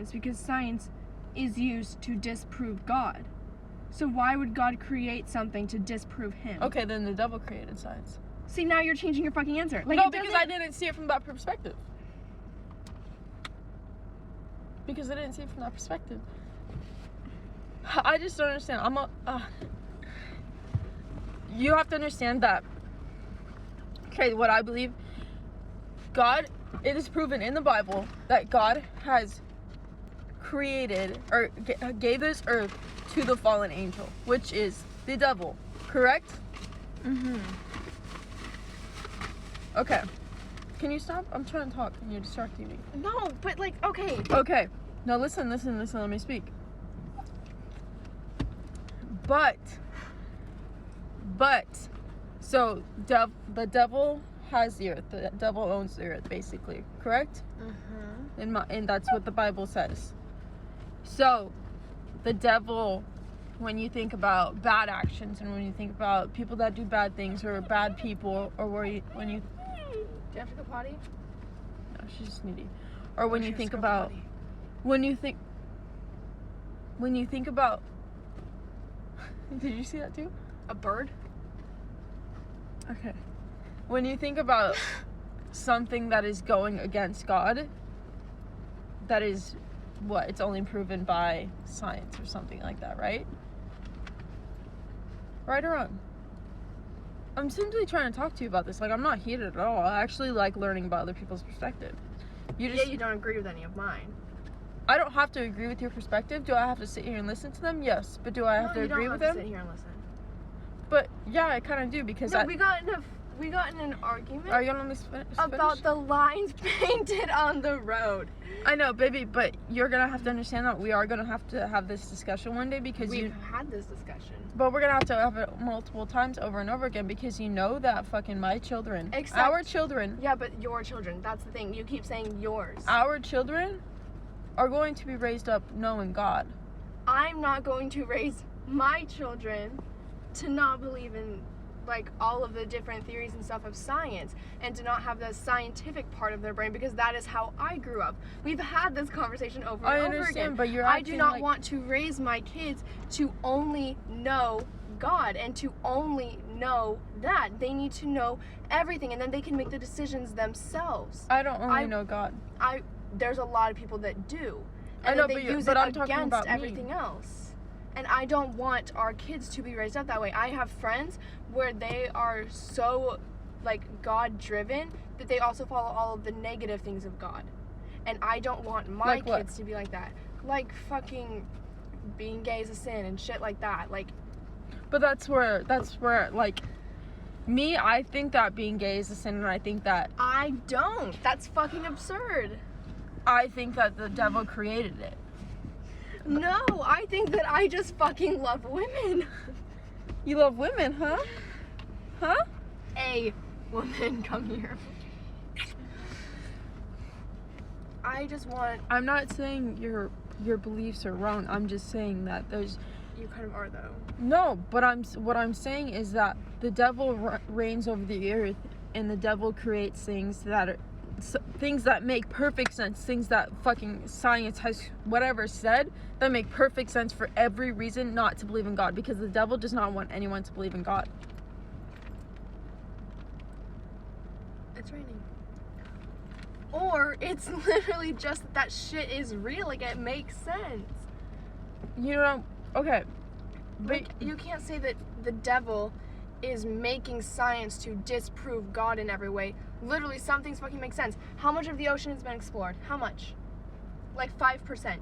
science because science is used to disprove God. So why would God create something to disprove him? Okay, then the devil created science. See, now you're changing your fucking answer. Like, no, because I didn't see it from that perspective. Because I didn't see it from that perspective. I just don't understand. You have to understand that. Okay, what I believe, God, it is proven in the Bible that God has created or gave this earth to the fallen angel, which is the devil, correct? Mm-hmm. Okay. Can you stop? I'm trying to talk and you're distracting me. No, but like, okay. Okay. Now listen, let me speak. But, so the devil has the earth. The devil owns the earth, basically, correct? Mm-hmm. And that's what the Bible says. So, the devil, when you think about bad actions and when you think about people that do bad things or bad people, or when you... Do you have to go potty? No, she's just needy. Or when you think about... When you think about... Did you see that too? A bird? Okay. When you think about something that is going against God, that is what? It's only proven by science or something like that, right? Right or wrong? I'm simply trying to talk to you about this. Like, I'm not heated at all. I actually like learning about other people's perspective. You don't agree with any of mine. I don't have to agree with your perspective. Do I have to sit here and listen to them? Yes. But do I have to agree with them? You don't have to sit here and listen. But yeah, I kind of do because we got in an argument. Are you gonna let me finish? About the lines painted on the road. I know, baby, but you're gonna have to understand that we are gonna have to have this discussion one day because we've had this discussion. But we're gonna have to have it multiple times over and over again because you know that fucking my children, our children. Yeah, but your children. That's the thing. You keep saying yours. Our children are going to be raised up knowing God. I'm not going to raise my children to not believe in like all of the different theories and stuff of science and to not have the scientific part of their brain because that is how I grew up. We've had this conversation over and over again. But I do not want to raise my kids to only know God and to only know that. They need to know everything and then they can make the decisions themselves. I don't only know God. There's a lot of people that do. And I know, they use it against everything else. And I don't want our kids to be raised up that way. I have friends where they are so, like, God-driven that they also follow all of the negative things of God. And I don't want my kids to be like that. Like, fucking being gay is a sin and shit like that. Like... But that's where, like... Me, I think that being gay is a sin, and I think that... I don't. That's fucking absurd. I think that the devil created it. No, I think that I just fucking love women. You love women, huh? Huh? A woman, come here. I just want... I'm not saying your beliefs are wrong. I'm just saying that there's... You kind of are, though. No, but what I'm saying is that the devil reigns over the earth, and the devil creates things that are... things that make perfect sense, things that fucking science has whatever said that make perfect sense for every reason not to believe in God, because the devil does not want anyone to believe in God. It's raining. Or it's literally just that shit is real, like it makes sense. You know, okay. But like, you can't say that the devil is making science to disprove God in every way. Literally, some things fucking make sense. How much of the ocean has been explored? How much? Like 5%.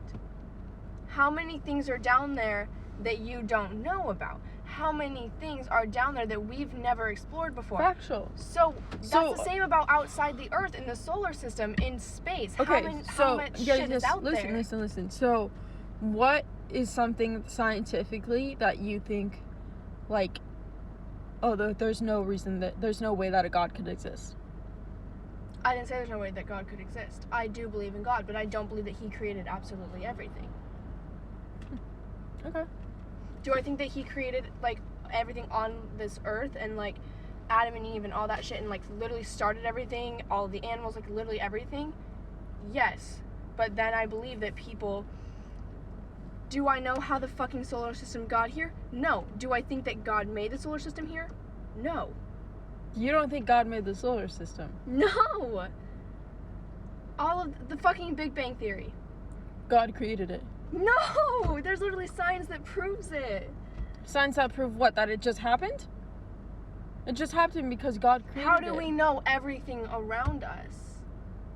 How many things are down there that you don't know about? How many things are down there that we've never explored before? Factual. So that's the same about outside the Earth, in the solar system, in space. Okay, how much shit is out there? Listen. So, what is something scientifically that you think, like, oh, there's no way that a God could exist? I didn't say there's no way that God could exist. I do believe in God, but I don't believe that He created absolutely everything. Okay. Do I think that He created, like, everything on this earth and, like, Adam and Eve and all that shit and, like, literally started everything, all of the animals, like, literally everything? Yes. But then I believe that people... Do I know how the fucking solar system got here? No. Do I think that God made the solar system here? No. You don't think God made the solar system? No! All of the fucking Big Bang Theory. God created it. No! There's literally science that proves it. Science that prove what? That it just happened? It just happened because God created it. How do we know everything around us?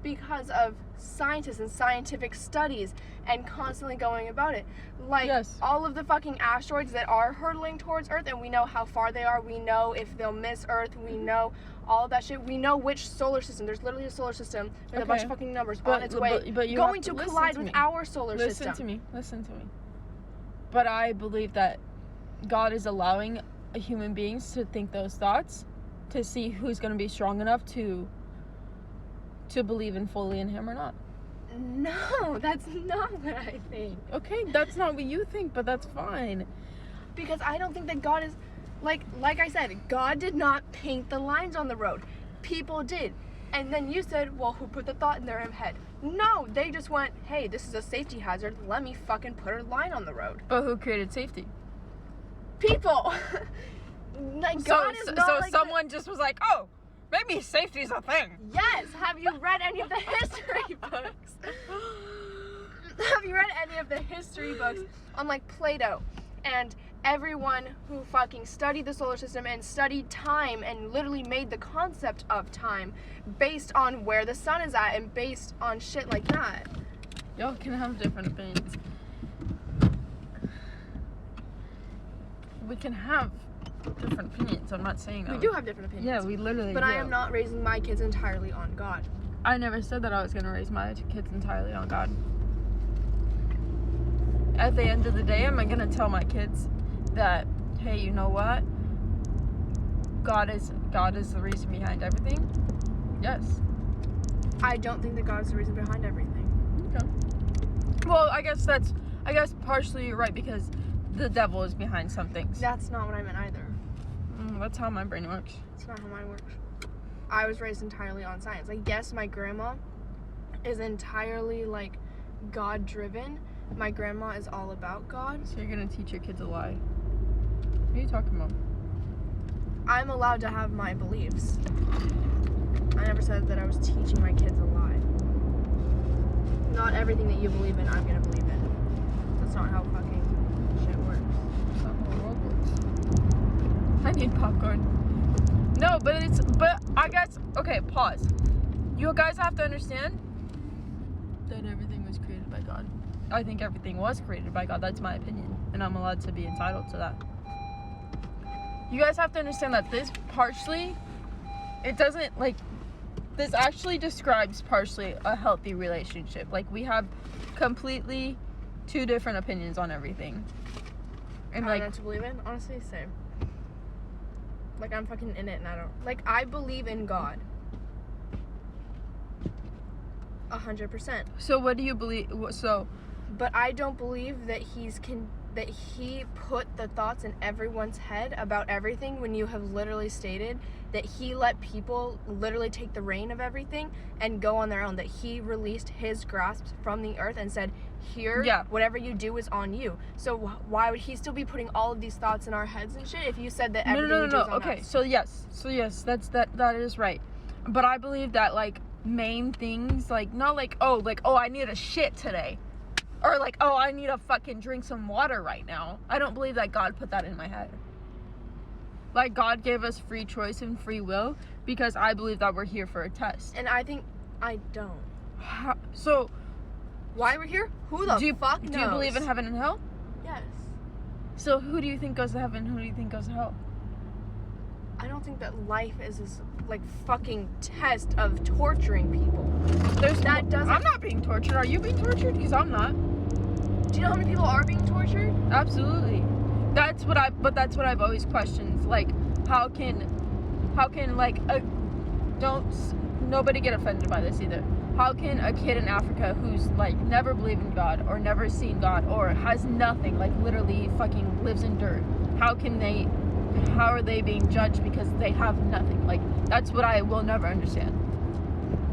Because of scientists and scientific studies and constantly going about it. Like, Yes. all of the fucking asteroids that are hurtling towards Earth, and we know how far they are. We know if they'll miss Earth. We know all of that shit. We know which solar system. There's literally a solar system with a bunch of fucking numbers on its way but you going have to listen collide to with me. our solar Listen system. Listen to me. But I believe that God is allowing human beings to think those thoughts to see who's going to be strong enough to believe in fully in him or not. No, that's not what I think. Okay, that's not what you think, but that's fine. Because I don't think that God is, like I said, God did not paint the lines on the road. People did. And then you said, well, who put the thought in their head? No, they just went, hey, this is a safety hazard. Let me fucking put a line on the road. But who created safety? People. Like, God is not So like someone just was like, oh, maybe safety's a thing. Yes. Have you read any of the history books? Have you read any of the history books on, like, Plato and everyone who fucking studied the solar system and studied time and literally made the concept of time based on where the sun is at and based on shit like that? Y'all can have different opinions. We can have different opinions. I'm not saying that. We do have different opinions. Yeah, we literally But do. I am not raising my kids entirely on God. I never said that I was going to raise my kids entirely on God. At the end of the day, am I going to tell my kids that, hey, you know what? God is the reason behind everything? Yes. I don't think that God is the reason behind everything. Okay. Well, I guess partially you're right because the devil is behind some things. That's not what I meant either. That's how my brain works. That's not how mine works. I was raised entirely on science. Like, yes, my grandma is entirely, like, God-driven. My grandma is all about God. So you're gonna teach your kids a lie? What are you talking about? I'm allowed to have my beliefs. I never said that I was teaching my kids a lie. Not everything that you believe in, I'm gonna believe in. That's not how fucking shit works. That's not how the world works. I need popcorn. No, but I guess, okay, pause. You guys have to understand that everything was created by God. I think everything was created by God. That's my opinion. And I'm allowed to be entitled to that. You guys have to understand that this partially, it doesn't, like, this actually describes partially a healthy relationship. Like, we have completely two different opinions on everything. And, I don't like, know what to believe in. Honestly, same. Like, I'm fucking in it and I don't... Like, I believe in God. 100%. so what do you believe? So, But I don't believe that that he put the thoughts in everyone's head about everything when you have literally stated that he let people literally take the reign of everything and go on their own. That he released his grasp from the earth and said, here, Yeah. whatever you do is on you. So why would he still be putting all of these thoughts in our heads and shit if you said that everything we do is on Okay, us? so yes, that is right. But I believe that, like, main things, like, not like, oh, I need a shit today. Or like, oh, I need to fucking drink some water right now. I don't believe that God put that in my head. Like, God gave us free choice and free will because I believe that we're here for a test. And I think I don't. So, Why we're here? Who the fuck knows? do you believe in heaven and hell? Yes. So who do you think goes to heaven? Who do you think goes to hell? I don't think that life is this, like, fucking test of torturing people. That doesn't... I'm not being tortured. Are you being tortured? Because I'm not. Do you know how many people are being tortured? Absolutely. That's what I've always questioned. Like, how can like nobody get offended by this either. How can a kid in Africa who's, like, never believed in God or never seen God or has nothing, like, literally fucking lives in dirt, how are they being judged because they have nothing? Like, that's what I will never understand.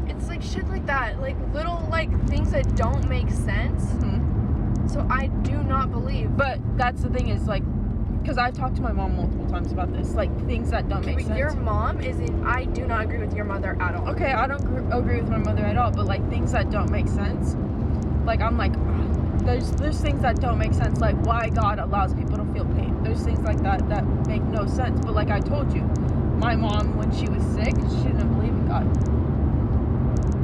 It's like shit like that, like little like things that don't make sense. Mhm. So I do not believe. But that's the thing is, like, because I talked to my mom multiple times about this, like, things that don't make But sense. your mom isn't. I do not agree with your mother at all. Okay, I don't agree with my mother at all, but, like, things that don't make sense, like, I'm like, there's things that don't make sense, like why God allows people to feel pain. There's things like that that make no sense. But like I told you, my mom, when she was sick, she didn't believe in God.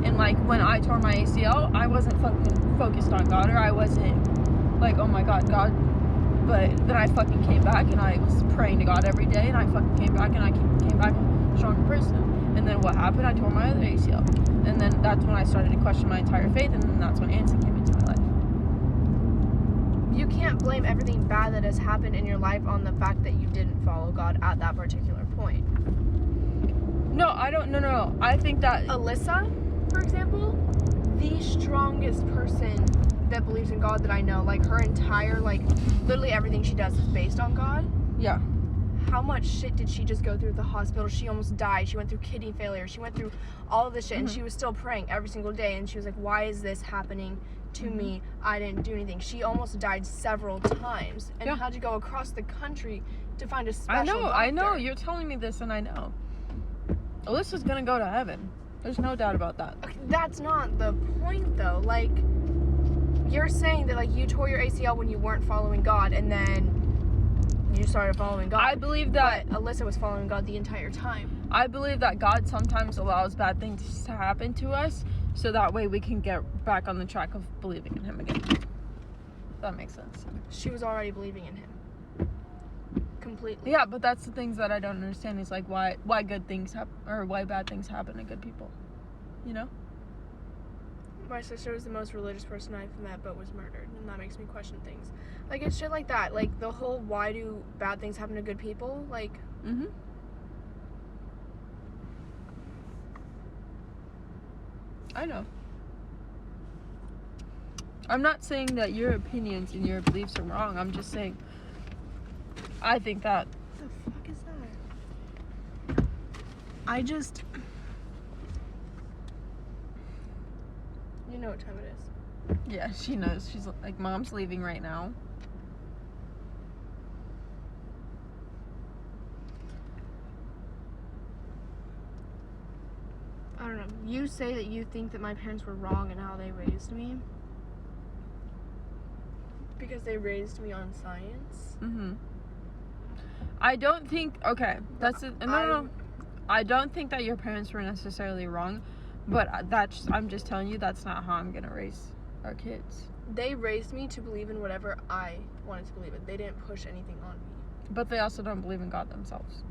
And like when I tore my ACL, I wasn't fucking focused on God, or I wasn't like, oh my God, God. But then I fucking came back and I was praying to God every day, and I fucking came back and I came back a stronger person. And then what happened? I tore my other ACL. And then that's when I started to question my entire faith, and then that's when Anson came into my life. You can't blame everything bad that has happened in your life on the fact that you didn't follow God at that particular point. No, I don't. No. I think that Alyssa, for example, the strongest person that believes in God that I know. Like her entire, like literally everything she does is based on God. yeah. How much shit did she just go through at the hospital? She almost died. She went through kidney failure. She went through all of this shit, and she was still praying every single day. And she was like, why is this happening to me? I didn't do anything. She almost died several times and had to go across the country to find a special doctor. I know. You're telling me this, and I know. Alyssa's gonna go to heaven. There's no doubt about that. Okay, that's not the point, though. Like, you're saying that, like, you tore your ACL when you weren't following God, and then you started following God. I believe that. But Alyssa was following God the entire time. I believe that God sometimes allows bad things to happen to us, so that way we can get back on the track of believing in Him again. That makes sense. She was already believing in Him. Completely. Yeah, but that's the things that I don't understand is like why good things happen or why bad things happen to good people. You know? My sister was the most religious person I've met, but was murdered, and that makes me question things. Like, it's shit like that. Like, the whole why do bad things happen to good people? Like, I know. I'm not saying that your opinions and your beliefs are wrong. I'm just saying I think that. what the fuck is that? I just... You know what time it is. Yeah, she knows. She's like, Mom's leaving right now. I don't know. You say that you think that my parents were wrong in how they raised me. Because they raised me on science. I don't think. Okay, that's it. No. I don't think that your parents were necessarily wrong, but I'm just telling you that's not how I'm gonna raise our kids. They raised me to believe in whatever I wanted to believe in. They didn't push anything on me. But they also don't believe in God themselves.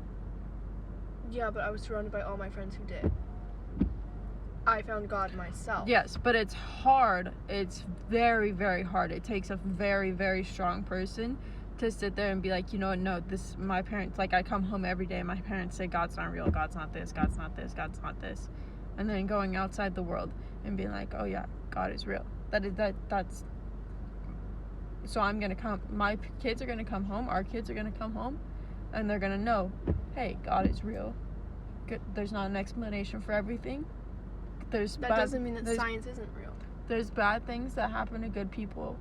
Yeah, but I was surrounded by all my friends who did. I found God myself. Yes, but it's hard. It's very, very hard. It takes a very, very strong person to sit there and be like, you know what, no, this, my parents, like, I come home every day and my parents say God's not real, God's not this, God's not this, God's not this. And then going outside the world and being like, oh yeah, God is real. That's, so I'm gonna come, my kids are gonna come home, our kids are gonna come home, and they're gonna know, hey, God is real. There's not an explanation for everything. That doesn't mean that science isn't real. There's bad things that happen to good people.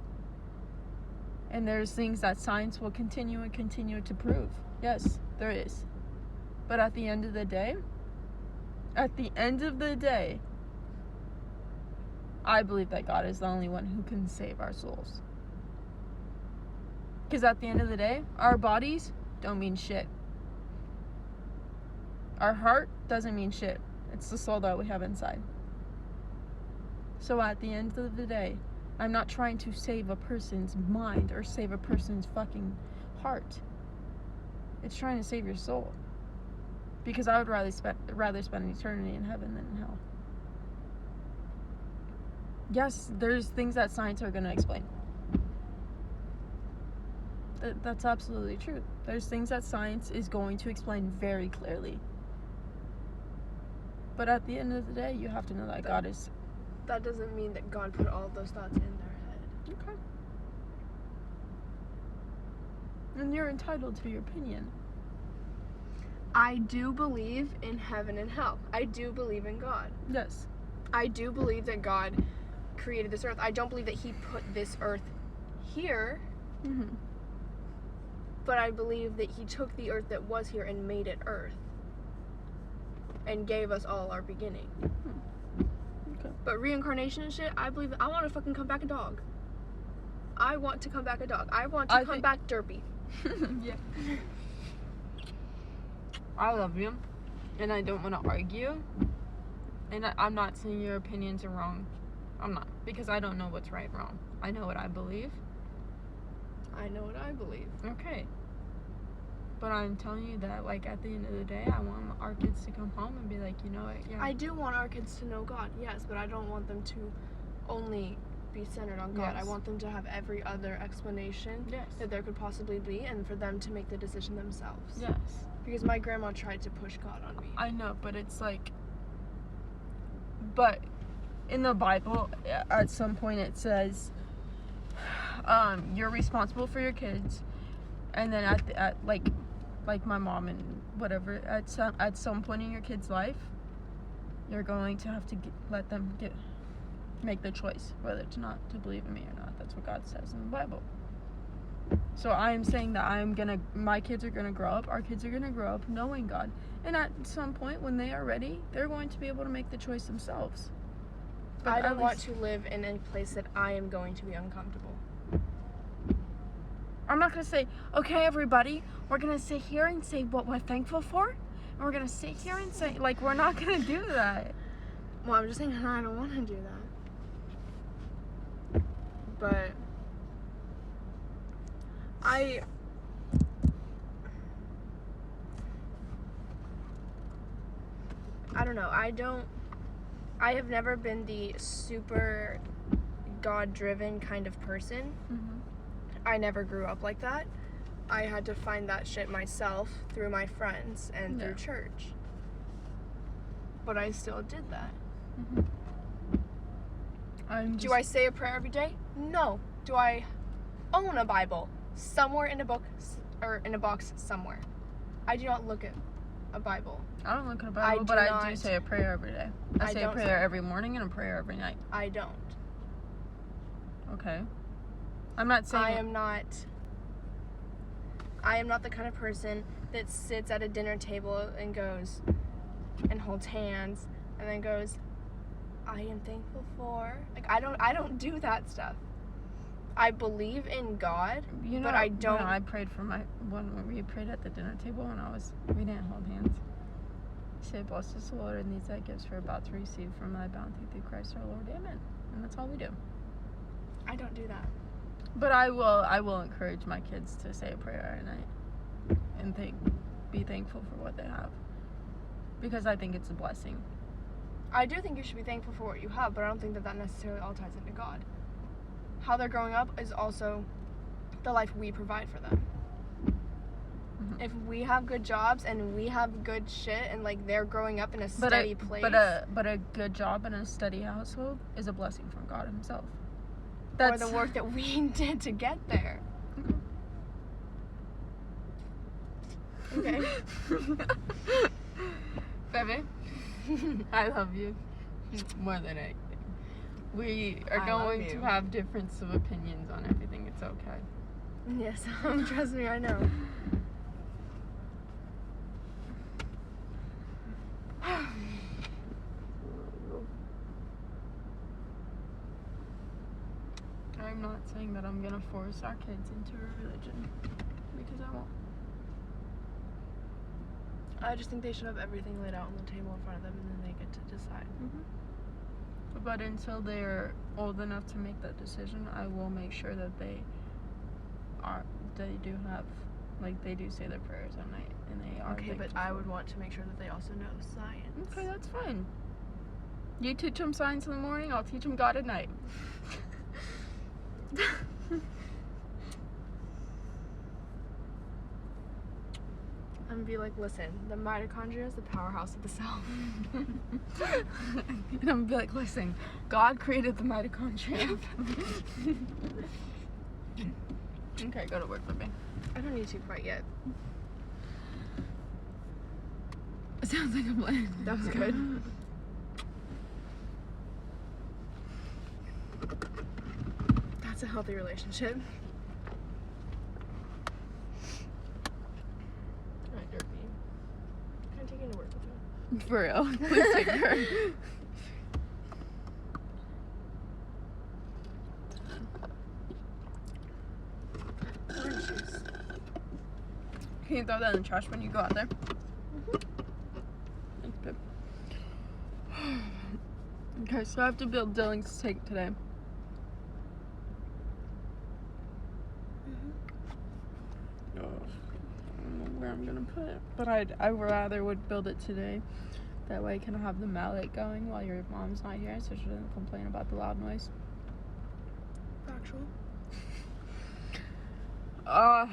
And there's things that science will continue to prove. Yes, there is. But at the end of the day, I believe that God is the only one who can save our souls. Because at the end of the day, our bodies don't mean shit. Our heart doesn't mean shit. It's the soul that we have inside. So at the end of the day, I'm not trying to save a person's mind or save a person's fucking heart. It's trying to save your soul. Because I would rather spend eternity in heaven than in hell. Yes, there's things that science are going to explain. That's absolutely true. There's things that science is going to explain very clearly. But at the end of the day, you have to know that God is... That doesn't mean that God put all of those thoughts in their head. Okay. And you're entitled to your opinion. I do believe in heaven and hell. I do believe in God. Yes. I do believe that God created this earth. I don't believe that he put this earth here, Mm-hmm. but I believe that he took the earth that was here and made it earth and gave us all our beginning. Okay. But reincarnation and shit, I believe I want to fucking come back a dog. I want to come back a dog. I want to come back derpy. Yeah. I love you, and I don't want to argue. And I'm not saying your opinions are wrong. I'm not, because I don't know what's right and wrong. I know what I believe. I know what I believe. Okay. But I'm telling you that, like, at the end of the day, I want our kids to come home and be like, you know what, yeah. I do want our kids to know God, yes, but I don't want them to only be centered on God. Yes. I want them to have every other explanation Yes. that there could possibly be, and for them to make the decision themselves. Yes. Because my grandma tried to push God on me. I know, but it's like, but in the Bible, at some point it says, you're responsible for your kids, and then at like my mom and whatever, at some point in your kid's life, you're going to have to let them make the choice whether to believe in me or not. That's what God says in the Bible. So I am saying that my kids are gonna grow up, our kids are gonna grow up knowing God, and at some point when they are ready, they're going to be able to make the choice themselves. But I don't want to live in a place that I am going to be uncomfortable. I'm not gonna say, okay, everybody, we're gonna sit here and say what we're thankful for, and we're gonna sit here and say, like, we're not gonna do that. Well, I'm just saying I don't want to do that. But I don't know. I have never been the super God-driven kind of person. Mm-hmm. I never grew up like that. I had to find that shit myself through my friends and through church. But I still did that. Mm-hmm. Do I say a prayer every day? No. Do I own a Bible somewhere in a book or in a box somewhere? I do not look at a Bible. I don't look at a Bible, but I do say a prayer every day. I say a don't prayer every morning and a prayer every night. I don't. Okay. I'm not saying I am not the kind of person that sits at a dinner table and goes and holds hands and then goes, I am thankful for. Like, I don't do that stuff. I believe in God, but I don't. I prayed for when we prayed at the dinner table we didn't hold hands. Say, blessed is the Lord, and these thy gifts we're about to receive from thy bounty through Christ our Lord. Amen. And that's all we do. I don't do that. But I will encourage my kids to say a prayer at night and be thankful for what they have, because I think it's a blessing. I do think you should be thankful for what you have, but I don't think that necessarily all ties into God. How they're growing up is also the life we provide for them. Mm-hmm. If we have good jobs and we have good shit and like they're growing up in a steady place. But a good job in a steady household is a blessing from God himself. Or the work that we did to get there. Okay. Baby, I love you more than anything. We are going to have difference of opinions on everything. It's okay. Yes, trust me, I know. I'm not saying that I'm gonna force our kids into a religion, because I won't. I just think they should have everything laid out on the table in front of them, and then they get to decide. Mm-hmm. But until they're old enough to make that decision, I will make sure that they do have, like, they do say their prayers at night, and they are. Okay, but I would want to make sure that they also know science. Okay, that's fine. You teach them science in the morning, I'll teach them God at night. I'm gonna be like, listen, the mitochondria is the powerhouse of the cell. And I'm gonna be like, listen, God created the mitochondria. Okay, go to work with me. I don't need to quite yet. It sounds like a plan. That was good. That's a healthy relationship. Alright, Derpy. Can I take you to work with me? For real. Please take her. Orange juice. Can you throw that in the trash when you go out there? Thanks, babe. Okay, so I have to build Dylan's tank today. Oh, I don't know where I'm gonna put it, but I rather would build it today. That way I can have the mallet going while your mom's not here, so she doesn't complain about the loud noise. Factual. Why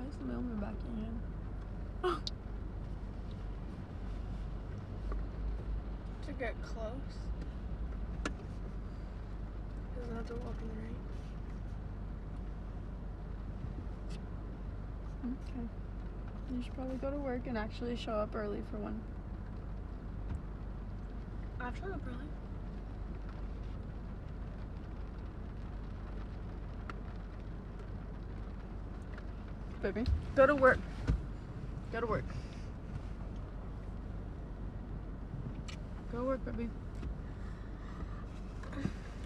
is the mailman back in? To get close. Doesn't have to walk in the rain. Okay. You should probably go to work and actually show up early for one. I've shown up early. Baby, go to work. Go to work. Go to work, baby.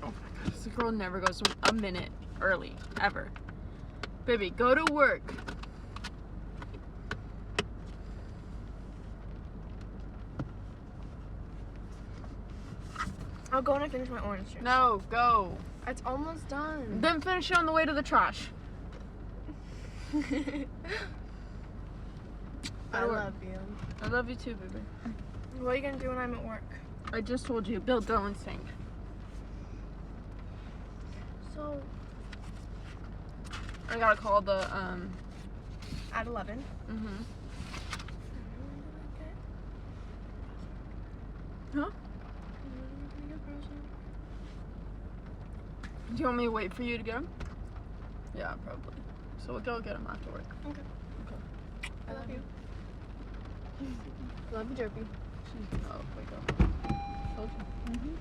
Oh my god, this girl never goes a minute early, ever. Baby, go to work. I'll go when I finish my orange juice. No, go. It's almost done. Then finish it on the way to the trash. I love you. I love you too, baby. What are you gonna do when I'm at work? I just told you, build Dylan's tank. So, I gotta call the, at 11. mm-hmm. Huh? Do you want me to wait for you to get him? Yeah, probably. So we'll go get him after work. Okay. Okay. I love you. Love you, Derpy. Oh, wake up. Told you. Mm-hmm.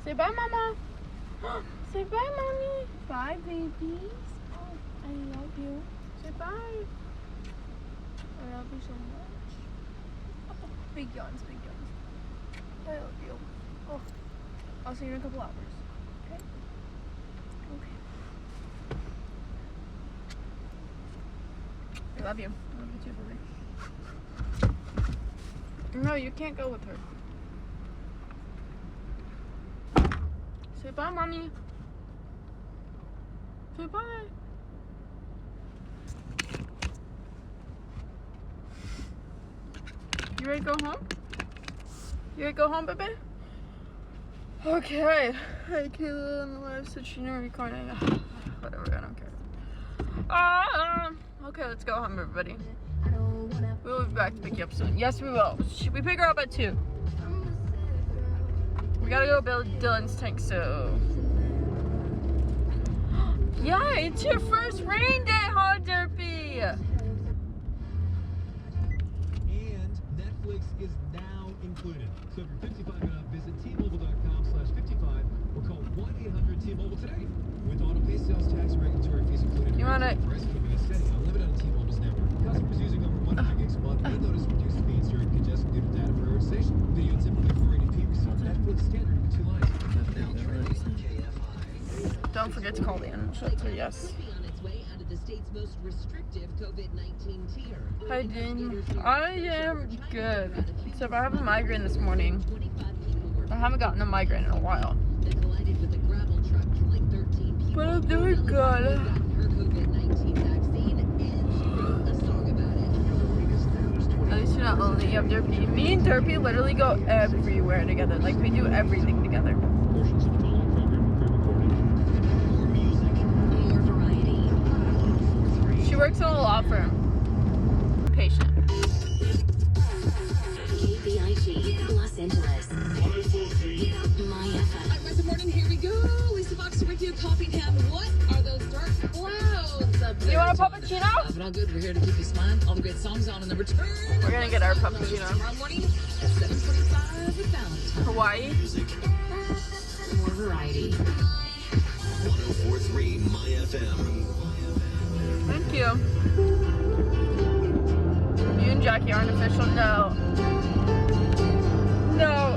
Say bye, Mama. Say bye, Mommy. Bye, babies. Oh, I love you. Say bye. I love you so much. Oh, big yawns, big yawns. I love you. Oh, I'll see you in a couple hours. Okay? Okay. I love you. I love you too, baby. No, you can't go with her. Say bye, Mommy. Say bye. You ready to go home? You ready to go home, baby? Okay. Hey, Kayla on the live section recording. Whatever, I don't care. Okay, let's go home, everybody. We'll be back to pick you up soon. Yes, we will. Should we pick her up at 2? We gotta go build Dylan's tank, so... Yeah, it's your first rain day, huh, Derpy? And Netflix is now included. So if you're 55 and up, visit T-Mobile.com/55 or call 1-800-T-Mobile today. With auto pay, sales tax, and regulatory fees included. You wanna- Price keeping is steady, unlimited on T-Mobile's network. Customers using over 100 gigs a month may notice reduced speeds during congestion due to data prioritization. Video typically 480p results. Netflix standard with 2 lines. Don't forget to call the animal shelter, yes. Hi, Dean. I am good. Except I have a migraine this morning. I haven't gotten a migraine in a while. But I'm doing good. At least you're not lonely. You have Derpy. Me and Derpy literally go everywhere together. Like, we do everything together. Portions of the following program are pre-recorded. More music, More variety. She works in a law firm. Patient. KBIG, Los Angeles. My FM. All right, good morning. Here we go. Lisa Fox, Ricky Coffingham. What are those dark clouds up You want a puppuccino? But all good. We're here to keep you smiling. All the great songs on and the return. We're gonna get our puppuccino. Tomorrow morning at 7:45 with Valentine. Hawaii. More variety. 1043 My FM. Thank you. You and Jackie aren't official? No. No,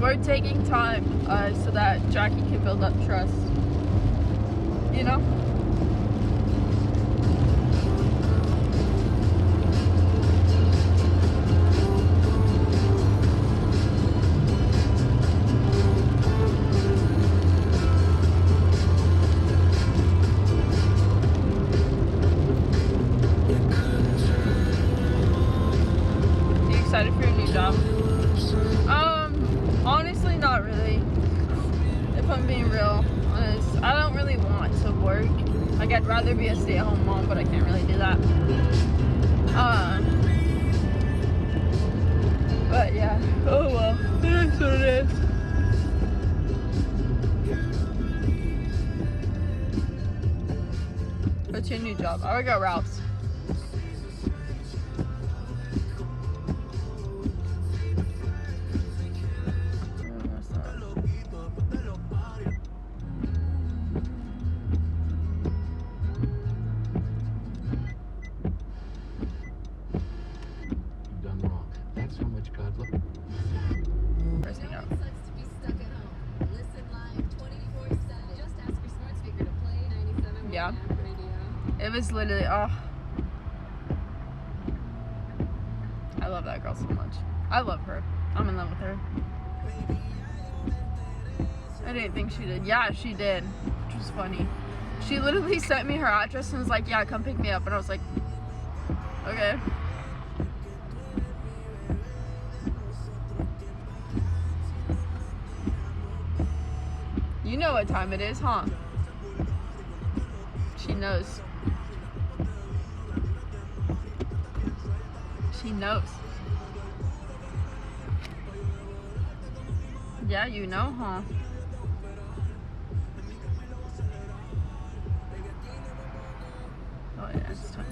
we're taking time, so that Jackie can build up trust. You know? You excited for your new job? Honestly, not really. If I'm being real honest, I don't really want to work. Like, I'd rather be a stay-at-home mom, but I can't really do that. But yeah. Oh well. It is what it is. What's your new job? I work at Ralph's. You've done wrong. That's how much God loves. Pressing out. Sucks to be stuck at home. Listen live 24/7. Just ask your smart speaker to play 97 Yeah. radio. It was literally, oh. I love that girl so much. I love her. I'm in love with her. I didn't think she did. Yeah, she did. Which was funny. She literally sent me her address and was like, yeah, come pick me up. And I was like, okay. You know what time it is, huh? She knows. She knows. Yeah, you know, huh? Oh yeah, it's time.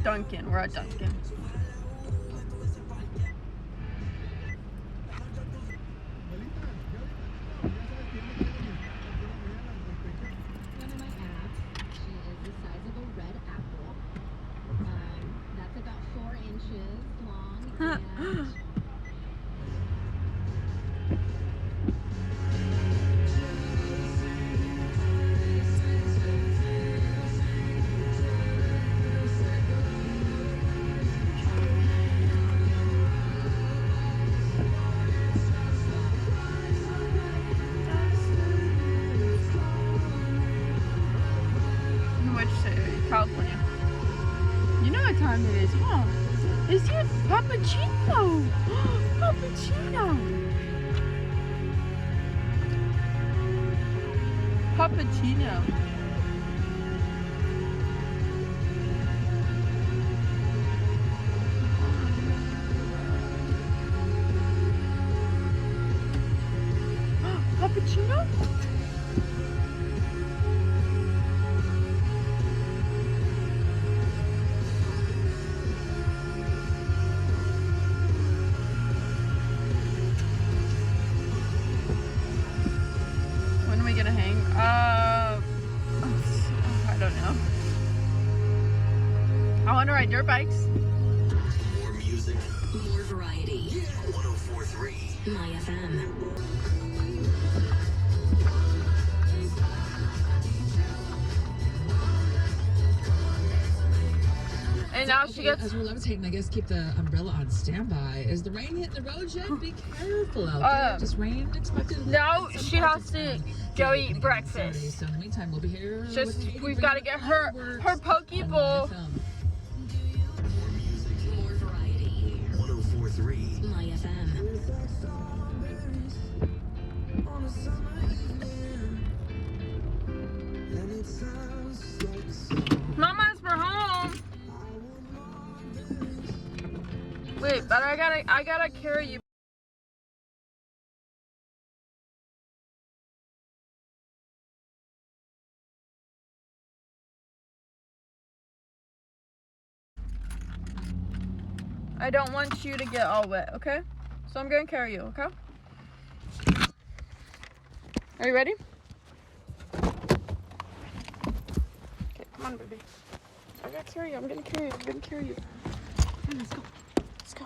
Dunkin', we're at Dunkin'. One of my apps, she is the size of a red apple. That's about 4 inches long. And Which city? California. You know what time it is, huh? Is it Puppuccino? Puppuccino! Puppuccino. Puppuccino? When are we gonna hang? I don't know. I want to ride dirt bikes. More music. More variety. 1043. My FM. And now she gets. As we're levitating, I guess keep the umbrella on standby. Is the rain hitting the road yet? Be careful out there. Just rain expected. Now in some she parts has of to town. go Today, eat again on breakfast. Saturday. So in the meantime, we'll be here. Just with Katie we've bringing got to you get her fireworks poke on bowl. FM. More music. More variety. 1043. My FM. Mama's for home. Wait, but I gotta carry you. I don't want you to get all wet, okay? So I'm gonna carry you, okay? Are you ready? Okay, come on, baby. I'm gonna carry you. I'm gonna carry you. I'm gonna carry you. Come on, let's go. Let's go.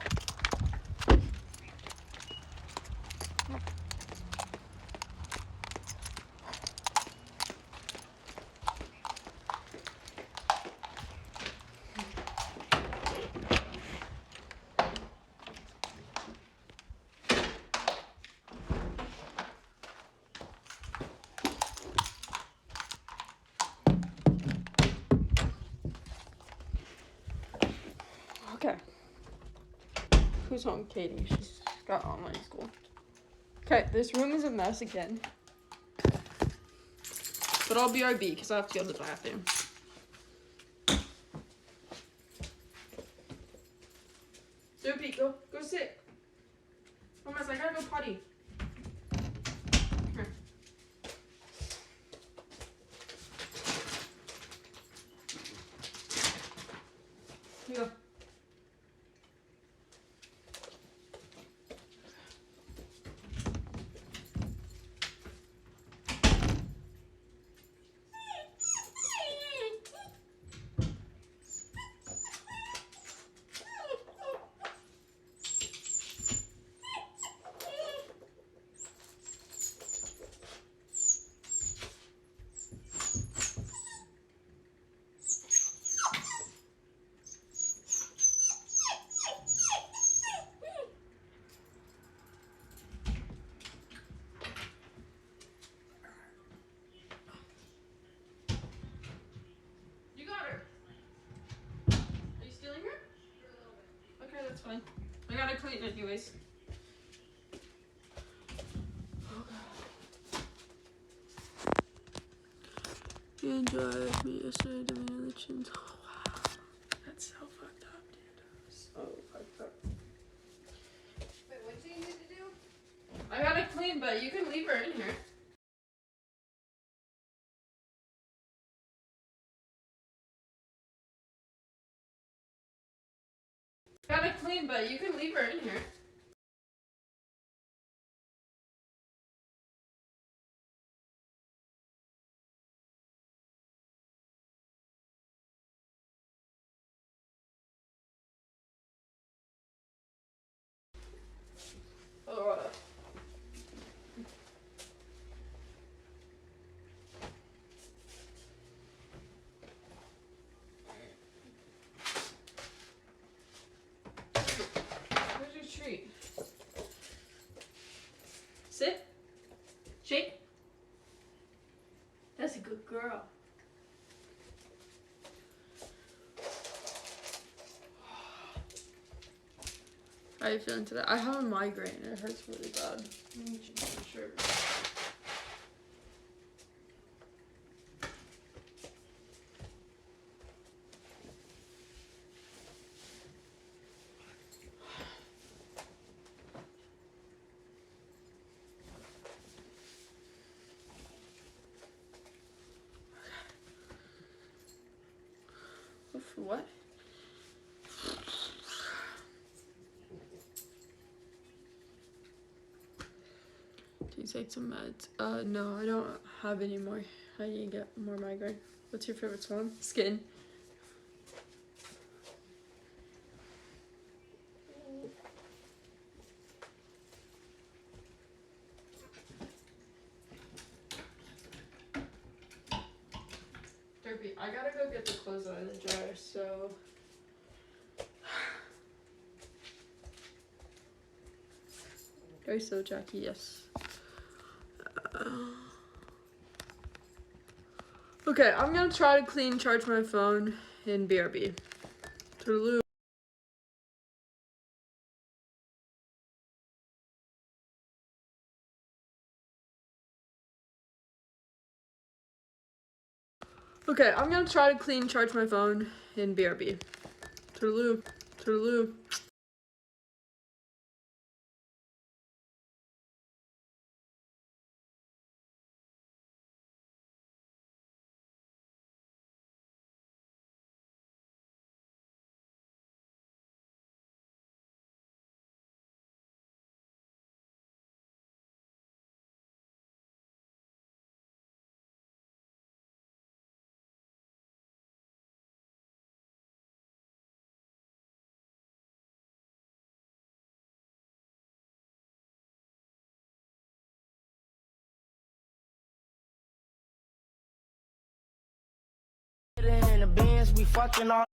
Come on. Okay. Who's home? Katie. She's got online school. Okay, this room is a mess again. But I'll BRB because I have to go to the bathroom. Sophie, go sit. Mama, I gotta go potty. Come here. Here you go. You got her. Are you stealing her? Okay, that's fine. I gotta clean it anyways. You drive me yesterday to me the chins. Oh, wow. That's so fucked up, dude. So fucked up. Wait, what do you need to do? I gotta clean, but you can leave her in here. Gotta clean, but you can leave her in here. Oh, where's your treat? Sit. Shake. That's a good girl. How are you feeling today? I have a migraine. It hurts really bad. Let me change my shirt. Oof, what? Do you take some meds? No, I don't have any more. I need to get more migraine. What's your favorite song? Skin. Derpy, I gotta go get the clothes out of the dryer, so Very slow, Jackie, yes. Okay, I'm gonna try to clean charge my phone in BRB. Toodaloo. Okay, I'm gonna try to clean charge my phone in BRB. Toodaloo. Toodaloo. In the Benz, we fucking all.